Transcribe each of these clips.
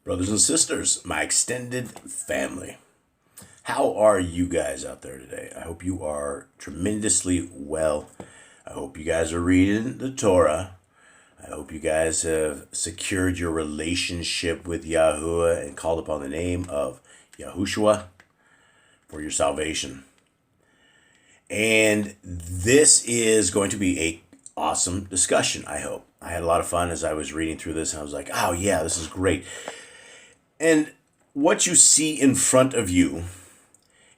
Brothers and sisters, my extended family. How are you guys out there today? I hope you are tremendously well. I hope you guys are reading the Torah. I hope you guys have secured your relationship with Yahuwah and called upon the name of Yahushua for your salvation. And this is going to be a awesome discussion, I hope. I had a lot of fun as I was reading through this, and I was like, oh yeah, this is great. And what you see in front of you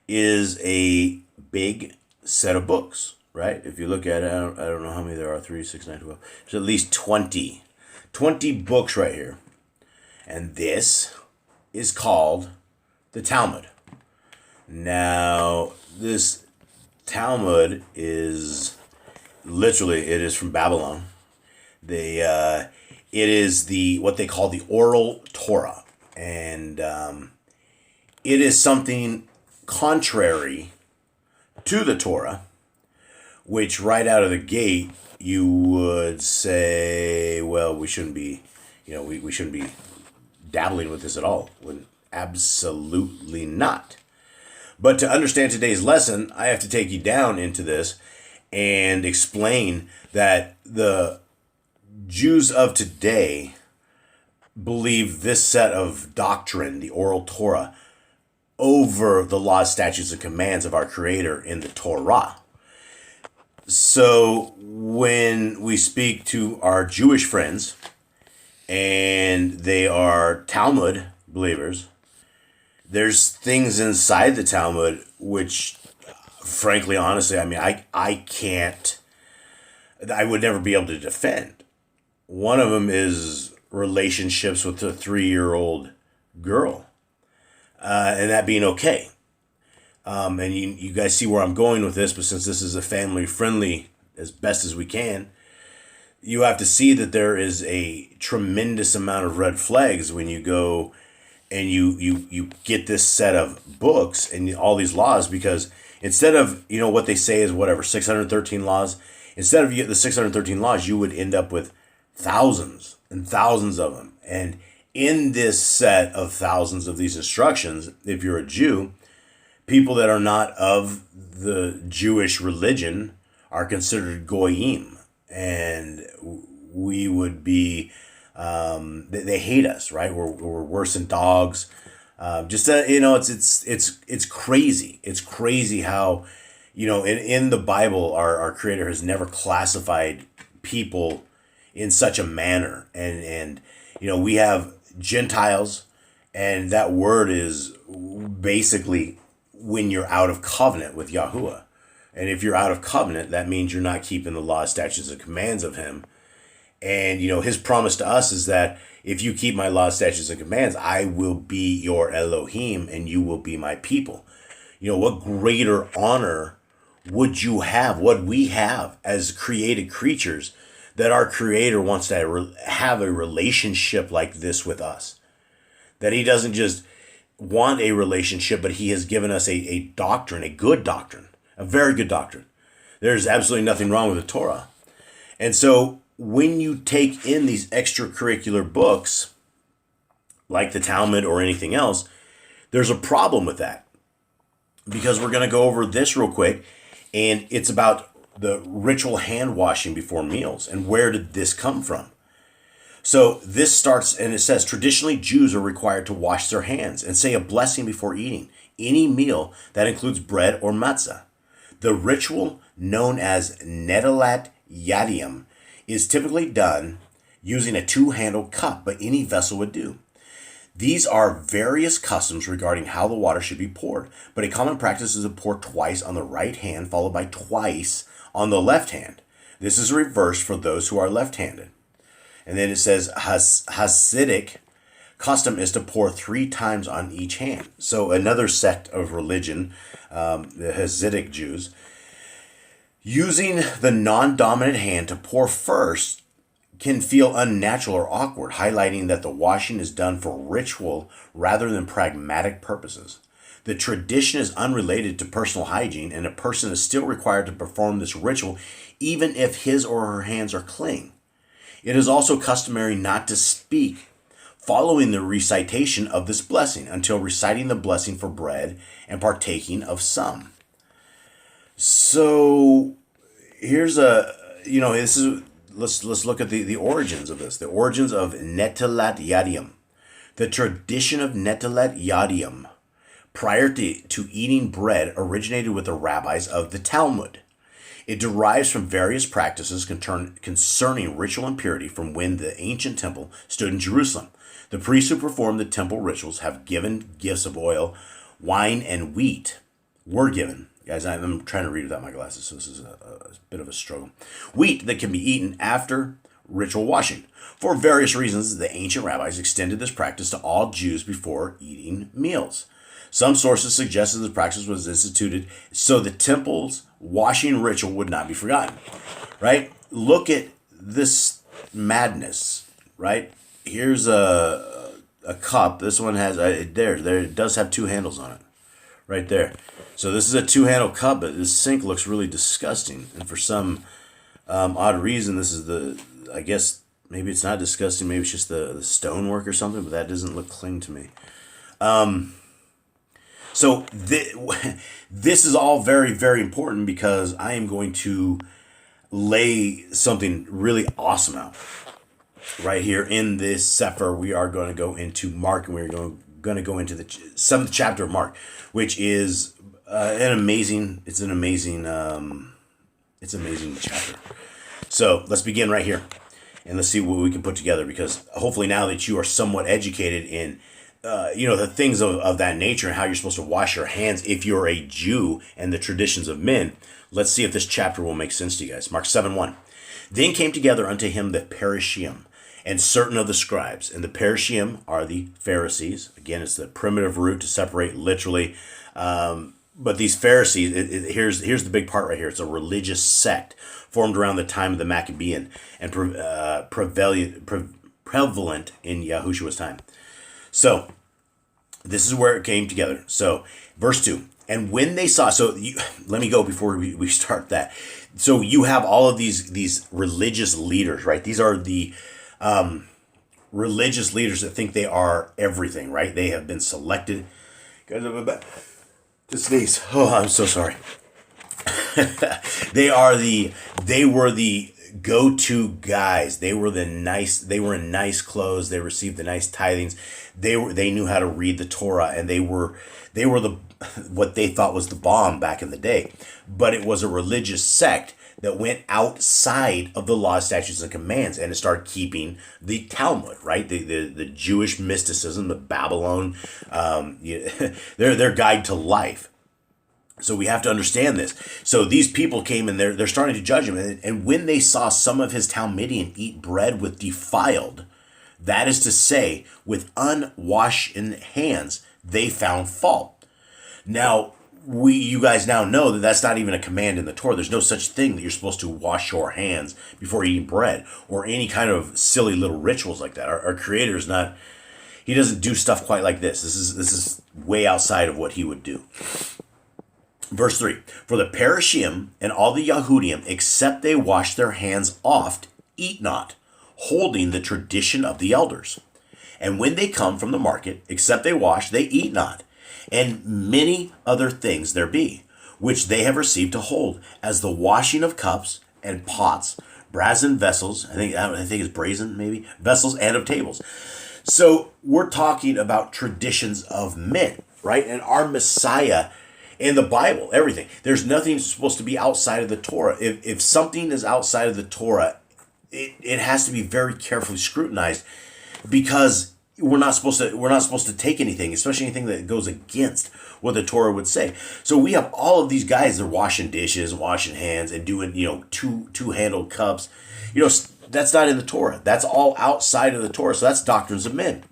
is a big set of books, right? If you look at it, I don't know how many there are, 3, 6, 9, 12. There's at least 20 books right here. And this is called the Talmud. Now, this Talmud is literally, it is from Babylon. It is what they call the oral Torah. And it is something contrary to the Torah, which right out of the gate you would say, well, we shouldn't be, we shouldn't be dabbling with this at all. When absolutely not. But to understand today's lesson, I have to take you down into this and explain that the Jews of today believe this set of doctrine, the oral Torah, over the laws, statutes, and commands of our Creator in the Torah. So when we speak to our Jewish friends, and they are Talmud believers, there's things inside the Talmud which, frankly, honestly, I would never be able to defend. One of them is relationships with a 3-year-old girl, and that being okay. And you guys see where I'm going with this, but since this is a family friendly as best as we can, you have to see that there is a tremendous amount of red flags when you go and you get this set of books and all these laws, because instead of, what they say is 613 laws, instead of the 613 laws, you would end up with thousands and thousands of them. And in this set of thousands of these instructions, if you're a Jew, people that are not of the Jewish religion are considered goyim, and we would be, they hate us, right? We're worse than dogs. It's crazy. It's crazy how, in the Bible, our Creator has never classified people in such a manner. And we have Gentiles, and that word is basically when you're out of covenant with Yahuwah. And if you're out of covenant, that means you're not keeping the law, statutes, and commands of Him. And, His promise to us is that if you keep my law, statutes, and commands, I will be your Elohim and you will be my people. What greater honor would you have, what we have as created creatures, that our Creator wants to have a relationship like this with us? That He doesn't just want a relationship, but He has given us a doctrine, a good doctrine, a very good doctrine. There's absolutely nothing wrong with the Torah. And so when you take in these extracurricular books, like the Talmud or anything else, there's a problem with that. Because we're going to go over this real quick, and it's about the ritual hand washing before meals. And where did this come from? So this starts, and it says, traditionally Jews are required to wash their hands and say a blessing before eating any meal that includes bread or matzah. The ritual, known as Netilat Yadayim, is typically done using a 2-handled cup, but any vessel would do. These are various customs regarding how the water should be poured, but a common practice is to pour twice on the right hand, followed by twice on the left hand. This is reversed for those who are left-handed. And then it says Hasidic custom is to pour 3 times on each hand. So another sect of religion, the Hasidic Jews, using the non-dominant hand to pour first can feel unnatural or awkward, highlighting that the washing is done for ritual rather than pragmatic purposes. The tradition is unrelated to personal hygiene, and a person is still required to perform this ritual even if his or her hands are clean. It is also customary not to speak following the recitation of this blessing, until reciting the blessing for bread and partaking of some. So here's let's look at the origins of this. The origins of Netilat Yadayim. The tradition of Netilat Yadayim prior to eating bread originated with the rabbis of the Talmud. It derives from various practices concerning ritual impurity from when the ancient temple stood in Jerusalem. The priests who performed the temple rituals have given gifts of oil, wine, and wheat. Were given. Guys, I'm trying to read without my glasses, so this is a bit of a struggle. Wheat that can be eaten after ritual washing. For various reasons, the ancient rabbis extended this practice to all Jews before eating meals. Some sources suggest that the practice was instituted so the temple's washing ritual would not be forgotten. Right? Look at this madness. Right? Here's a cup. This one has it does have two handles on it. Right there. So this is a two-handled cup, but this sink looks really disgusting. And for some odd reason, this is I guess maybe it's not disgusting. Maybe it's just the stonework or something, but that doesn't look clean to me. So this is all very, very important because I am going to lay something really awesome out. Right here in this Sefer, we are going to go into Mark, and we're going to go into the 7th chapter of Mark, which is an amazing chapter. So let's begin right here, and let's see what we can put together, because hopefully now that you are somewhat educated in the things of that nature and how you're supposed to wash your hands if you're a Jew and the traditions of men, let's see if this chapter will make sense to you guys. Mark 7:1. Then came together unto him the Parashim and certain of the scribes. And the Parashim are the Pharisees. Again, it's the primitive root to separate literally. But these Pharisees, here's the big part right here. It's a religious sect formed around the time of the Maccabean and prevalent in Yahushua's time. So this is where it came together. So verse 2. And when they saw, let me go before we start that. So you have all of these religious leaders, right? These are the religious leaders that think they are everything, right? They have been selected. Guys, I'm about to sneeze. Oh, I'm so sorry. They were the go-to guys. They were in nice clothes. They received the nice tithings. They knew how to read the Torah, and they were what they thought was the bomb back in the day. But it was a religious sect that went outside of the law, statutes, and commands, and it started keeping the Talmud, right? The Jewish mysticism, the Babylon, their guide to life. So we have to understand this. So these people came and they're starting to judge him. And when they saw some of his Talmudian eat bread with defiled, that is to say, with unwashed hands, they found fault. Now, you guys now know that that's not even a command in the Torah. There's no such thing that you're supposed to wash your hands before eating bread or any kind of silly little rituals like that. Our Creator is not, he doesn't do stuff quite like this. This is way outside of what he would do. Verse 3, for the Parashim and all the Yahudim, except they wash their hands oft, eat not, holding the tradition of the elders. And when they come from the market, except they wash, they eat not. And many other things there be, which they have received to hold, as the washing of cups and pots, brazen vessels, I think it's brazen maybe, vessels, and of tables. So we're talking about traditions of men, right? And our Messiah in the Bible, everything. There's nothing supposed to be outside of the Torah. If something is outside of the Torah, it has to be very carefully scrutinized, because we're not supposed to take anything, especially anything that goes against what the Torah would say. So we have all of these guys that are washing dishes, washing hands, and doing two-handled cups. That's not in the Torah. That's all outside of the Torah. So that's doctrines of men.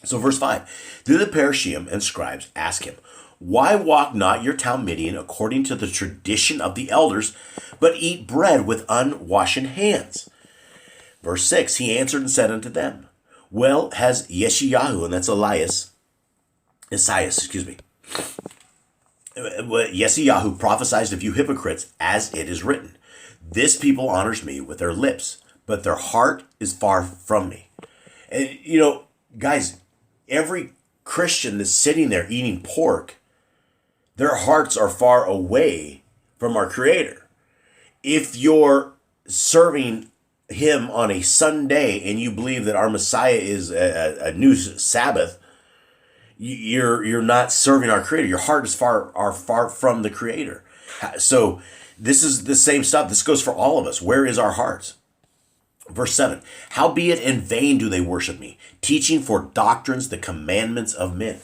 So verse 5, then the Parashim and scribes ask him, why walk not your Talmudian according to the tradition of the elders, but eat bread with unwashen hands? Verse 6, he answered and said unto them, well, has Yeshayahu, and that's Esaias, Yeshayahu prophesied of you hypocrites, as it is written, this people honors me with their lips, but their heart is far from me. And, guys, every Christian that's sitting there eating pork, their hearts are far away from our Creator. If you're serving him on a Sunday and you believe that our Messiah is a new Sabbath, you're not serving our Creator. Your heart is far from the Creator. So this is the same stuff. This goes for all of us. Where is our hearts? Verse 7, howbeit in vain do they worship me, teaching for doctrines the commandments of men.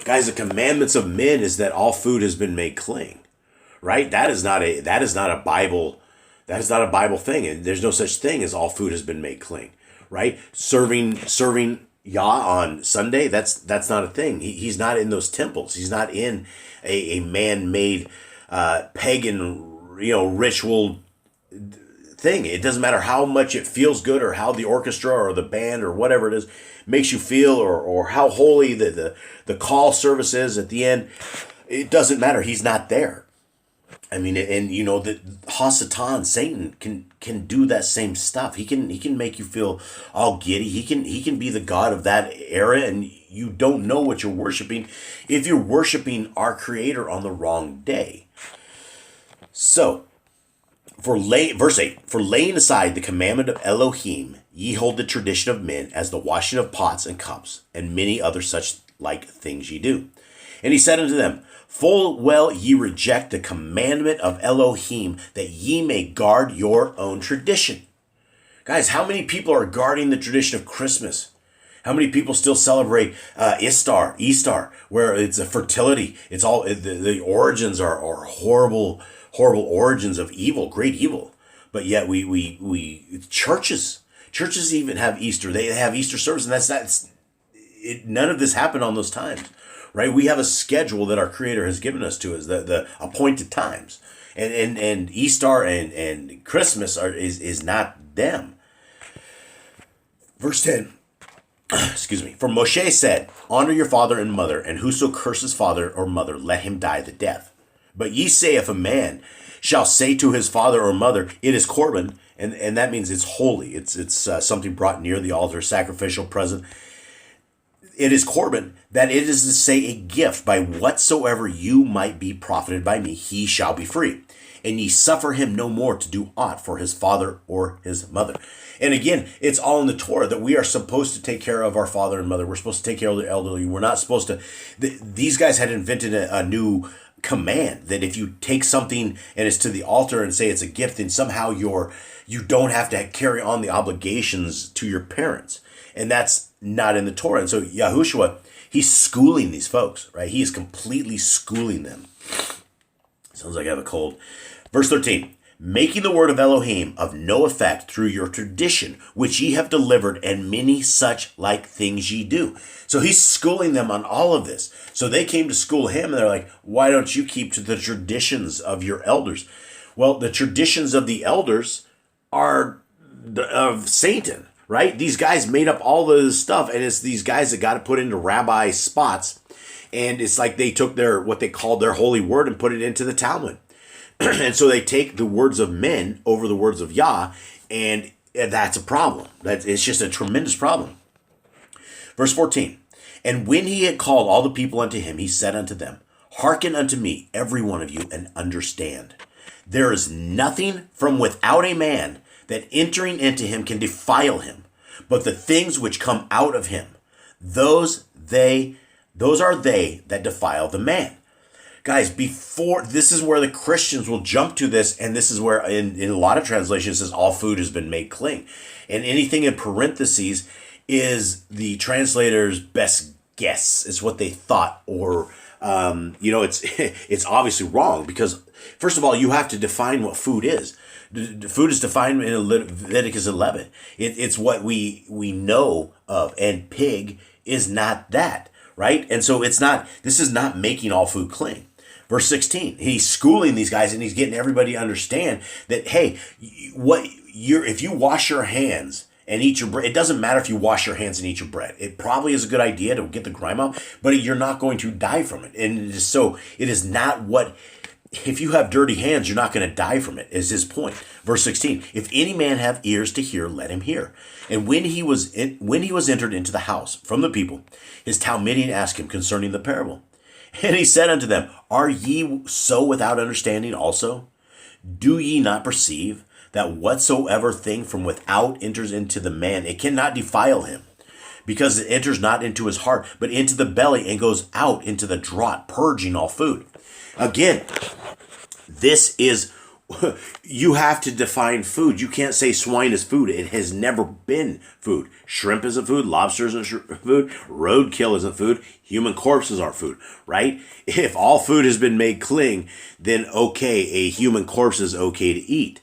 Guys, the commandments of men is that all food has been made clean, right? That is not a Bible thing, and there's no such thing as all food has been made clean, right? Serving Yah on Sunday, that's not a thing. He's not in those temples. He's not in a man-made pagan, ritual thing. It doesn't matter how much it feels good or how the orchestra or the band or whatever it is makes you feel, or how holy the call service is at the end. It doesn't matter. He's not there. I mean, and the Hasatan, Satan can do that same stuff. He can make you feel all giddy. He can be the god of that era, and you don't know what you're worshiping if you're worshiping our Creator on the wrong day. So, verse 8, for laying aside the commandment of Elohim, ye hold the tradition of men as the washing of pots and cups, and many other such like things ye do. And he said unto them, full well ye reject the commandment of Elohim, that ye may guard your own tradition. Guys, how many people are guarding the tradition of Christmas? How many people still celebrate Easter, where it's a fertility? It's all the origins are horrible origins of evil, great evil. But yet we churches even have Easter. They have Easter service, and none of this happened on those times, right? We have a schedule that our Creator has given us to us, the appointed times, and Easter and Christmas is not them. Verse 10. Excuse me. For Moshe said, honor your father and mother, and whoso curses father or mother, let him die the death. But ye say, if a man shall say to his father or mother, it is Corban, and that means it's holy. It's something brought near the altar, sacrificial present. It is Corban, that it is to say a gift, by whatsoever you might be profited by me, he shall be free. And ye suffer him no more to do aught for his father or his mother. And again, it's all in the Torah that we are supposed to take care of our father and mother. We're supposed to take care of the elderly. We're not supposed to. These guys had invented a new command that if you take something and it's to the altar and say it's a gift, then somehow you don't have to carry on the obligations to your parents. And that's not in the Torah. And so Yahushua, he's schooling these folks, right? He is completely schooling them. Sounds like I have a cold. Verse 13. Making the word of Elohim of no effect through your tradition, which ye have delivered, and many such like things ye do. So he's schooling them on all of this. So they came to school him, and they're like, why don't you keep to the traditions of your elders? Well, the traditions of the elders are of Satan, right? These guys made up all of this stuff, and it's these guys that got to put into rabbi spots. And it's like they took what they called their holy word and put it into the Talmud. And so they take the words of men over the words of Yah, and that's a problem. It's just a tremendous problem. Verse 14, and when he had called all the people unto him, he said unto them, hearken unto me, every one of you, and understand. There is nothing from without a man that entering into him can defile him, but the things which come out of him, those are they that defile the man. Guys, this is where the Christians will jump to this, and this is where in a lot of translations it says all food has been made clean. And anything in parentheses is the translator's best guess. It's what they thought, or it's obviously wrong, because first of all, you have to define what food is. Food is defined in Leviticus 11. It's what we know of, and pig is not that, right? And so this is not making all food clean. Verse 16, he's schooling these guys, and he's getting everybody to understand that, hey, if you wash your hands and eat your bread, it doesn't matter if you wash your hands and eat your bread. It probably is a good idea to get the grime out, but you're not going to die from it. And it is not what if you have dirty hands, you're not going to die from it, is his point. Verse 16, if any man have ears to hear, let him hear. And when he was entered into the house from the people, his Talmudian asked him concerning the parable. And he said unto them, are ye so without understanding also? Do ye not perceive that whatsoever thing from without enters into the man, it cannot defile him, because it enters not into his heart, but into the belly and goes out into the draught, purging all food. Again, this is, you have to define food. You can't say swine is food. It has never been food. Shrimp isn't food. Lobster isn't food. Roadkill isn't food. Human corpses aren't food, right? If all food has been made clean, then okay, a human corpse is okay to eat,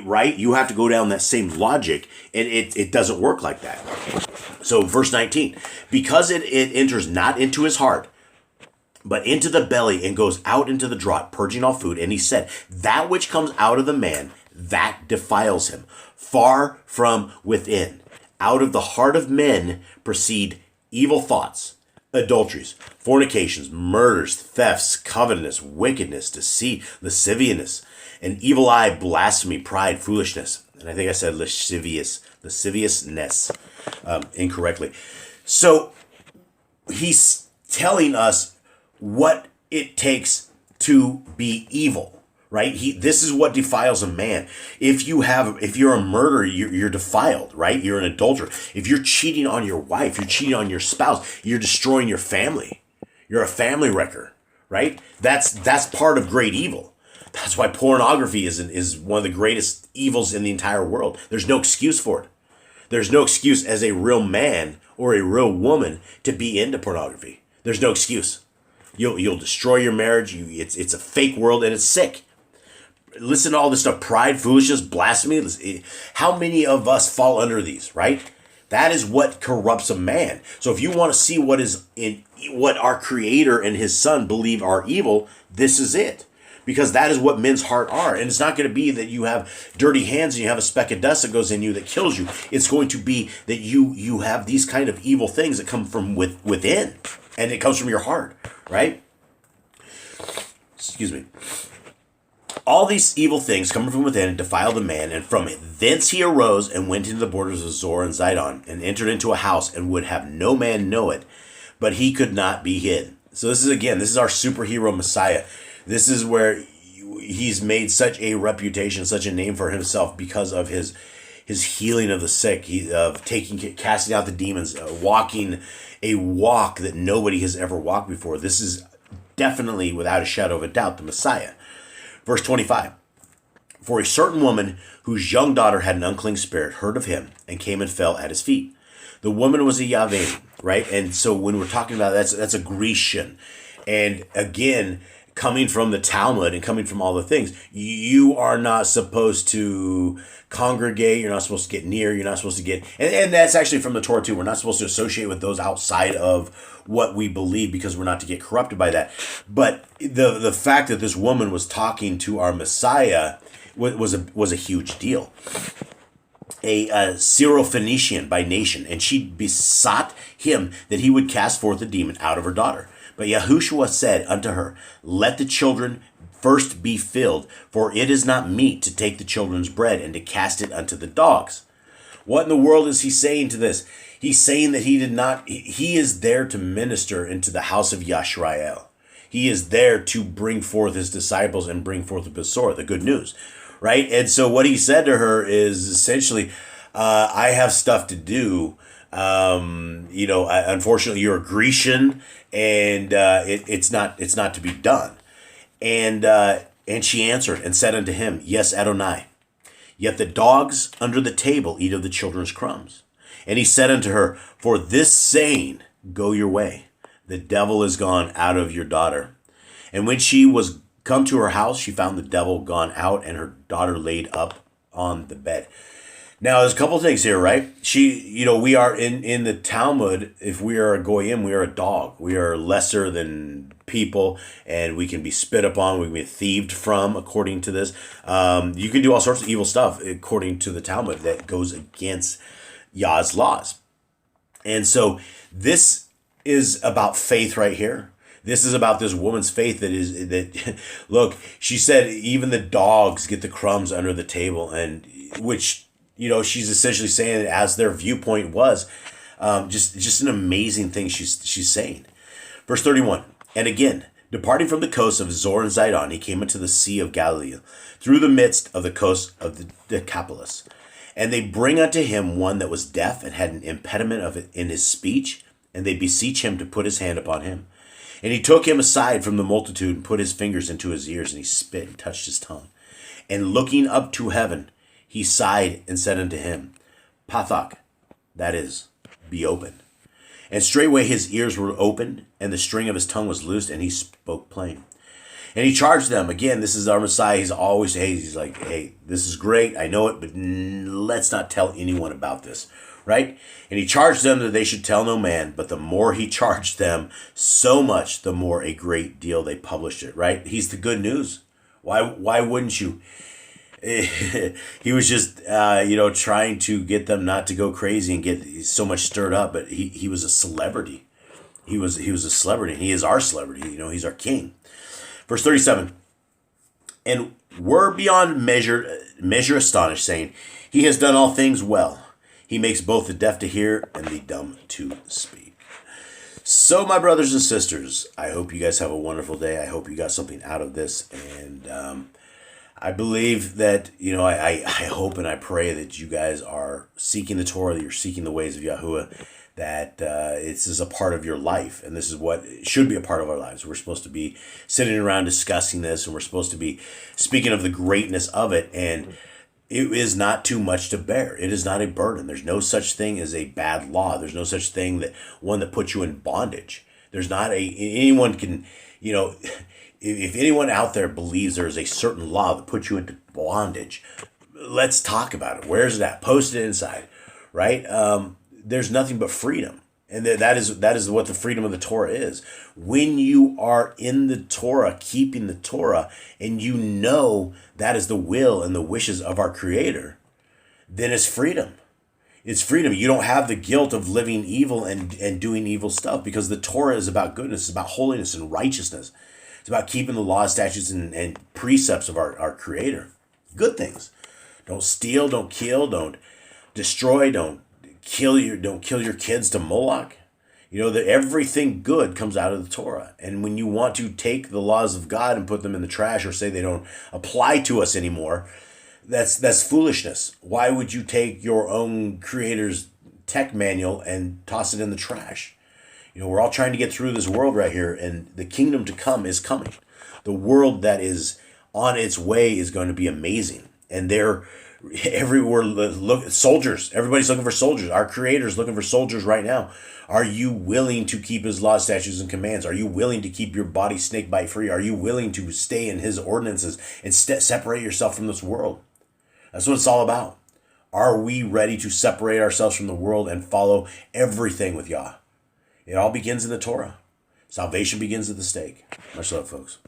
right? You have to go down that same logic, and it doesn't work like that. So verse 19, because it enters not into his heart, but into the belly and goes out into the draught, purging all food. And he said, that which comes out of the man, that defiles him, far from within. Out of the heart of men proceed evil thoughts, adulteries, fornications, murders, thefts, covetousness, wickedness, deceit, lasciviousness, an evil eye, blasphemy, pride, foolishness. And I think I said lasciviousness incorrectly. So he's telling us what it takes to be evil, right? This is what defiles a man. If you're a murderer, you're defiled, right? You're an adulterer. If you're cheating on your wife, you're cheating on your spouse, you're destroying your family. You're a family wrecker, right? That's part of great evil. That's why pornography is one of the greatest evils in the entire world. There's no excuse for it. There's no excuse as a real man or a real woman to be into pornography. There's no excuse. You'll destroy your marriage. It's a fake world, and it's sick. Listen to all this stuff: pride, foolishness, blasphemy. How many of us fall under these? Right? That is what corrupts a man. So if you want to see what our Creator and His Son believe are evil, this is it. Because that is what men's heart are. And it's not going to be that you have dirty hands and you have a speck of dust that goes in you that kills you. It's going to be that you have these kind of evil things that come from within. And it comes from your heart, right? Excuse me. All these evil things coming from within defile the man, and from thence he arose and went into the borders of Zor and Zidon, and entered into a house, and would have no man know it, but he could not be hid. So this is our superhero Messiah. This is where he's made such a reputation, such a name for himself because of his healing of the sick, casting out the demons, walking a walk that nobody has ever walked before. This is definitely, without a shadow of a doubt, the Messiah. Verse 25, for a certain woman whose young daughter had an unclean spirit heard of him and came and fell at his feet. The woman was a Yavani, right? And so when we're talking about that's a Grecian. And again, coming from the Talmud and coming from all the things, you are not supposed to congregate. You're not supposed to get near. You're not supposed to get, and that's actually from the Torah too. We're not supposed to associate with those outside of what we believe because we're not to get corrupted by that. But the fact that this woman was talking to our Messiah was a huge deal. A Syrophoenician by nation, and she besought him that he would cast forth the demon out of her daughter. But Yahushua said unto her, let the children first be filled, for it is not meet to take the children's bread and to cast it unto the dogs. What in the world is he saying to this? He's saying that he is there to minister into the house of Yisrael. He is there to bring forth his disciples and bring forth the Besorah, the good news, right? And so what he said to her is essentially, I have stuff to do. Unfortunately, you're a Grecian, and it's not to be done. And she answered and said unto him, yes, Adonai. Yet the dogs under the table eat of the children's crumbs. And he said unto her, for this saying, go your way. The devil is gone out of your daughter. And when she was come to her house, she found the devil gone out and her daughter laid up on the bed. Now, there's a couple of things here, right? We are in the Talmud, if we are a goyim, we are a dog. We are lesser than people, and we can be spit upon, we can be thieved from, according to this. You can do all sorts of evil stuff, according to the Talmud, that goes against Yah's laws. And so this is about faith right here. This is about this woman's faith that look, she said even the dogs get the crumbs under the table, and which, she's essentially saying, as their viewpoint was, just an amazing thing she's saying. Verse 31, and again, departing from the coast of Zor and Zidon, he came into the Sea of Galilee, through the midst of the coast of the Decapolis. And they bring unto him one that was deaf and had an impediment of it in his speech, and they beseech him to put his hand upon him. And he took him aside from the multitude and put his fingers into his ears, and he spit and touched his tongue. And looking up to heaven, he sighed and said unto him, Pathak, that is, be open. And straightway his ears were opened, and the string of his tongue was loosed, and he spoke plain. And he charged them, again, this is our Messiah, he's like, hey, this is great, I know it, but let's not tell anyone about this, right? And he charged them that they should tell no man, but the more he charged them, so much, the more a great deal they published it, right? He's the good news. Why wouldn't you? He was just, trying to get them not to go crazy and get so much stirred up. But he was a celebrity. He was a celebrity. He is our celebrity. He's our king. Verse 37. And were beyond measure astonished, saying, He has done all things well. He makes both the deaf to hear and the dumb to speak. So, my brothers and sisters, I hope you guys have a wonderful day. I hope you got something out of this, and I believe that, I hope and I pray that you guys are seeking the Torah, that you're seeking the ways of Yahuwah, that this is a part of your life, and this is what should be a part of our lives. We're supposed to be sitting around discussing this, and we're supposed to be speaking of the greatness of it, and it is not too much to bear. It is not a burden. There's no such thing as a bad law. There's no such thing that one that puts you in bondage. There's not anyone can, if anyone out there believes there is a certain law that puts you into bondage, let's talk about it. Where's it at? Post it inside, right? There's nothing but freedom. And that is what the freedom of the Torah is. When you are in the Torah, keeping the Torah, and that is the will and the wishes of our Creator, then it's freedom. It's freedom. You don't have the guilt of living evil and doing evil stuff, because the Torah is about goodness. It's about holiness and righteousness. It's about keeping the law, statutes, and precepts of our Creator. Good things. Don't steal, don't kill, don't destroy, don't kill your kids to Moloch. That everything good comes out of the Torah. And when you want to take the laws of God and put them in the trash, or say they don't apply to us anymore, that's foolishness. Why would you take your own Creator's tech manual and toss it in the trash? We're all trying to get through this world right here, and the kingdom to come is coming. The world that is on its way is going to be amazing. And they're everywhere. Soldiers. Everybody's looking for soldiers. Our Creator's looking for soldiers right now. Are you willing to keep His laws, statutes, and commands? Are you willing to keep your body snake bite free? Are you willing to stay in His ordinances and separate yourself from this world? That's what it's all about. Are we ready to separate ourselves from the world and follow everything with Yah? It all begins in the Torah. Salvation begins at the stake. Much love, folks.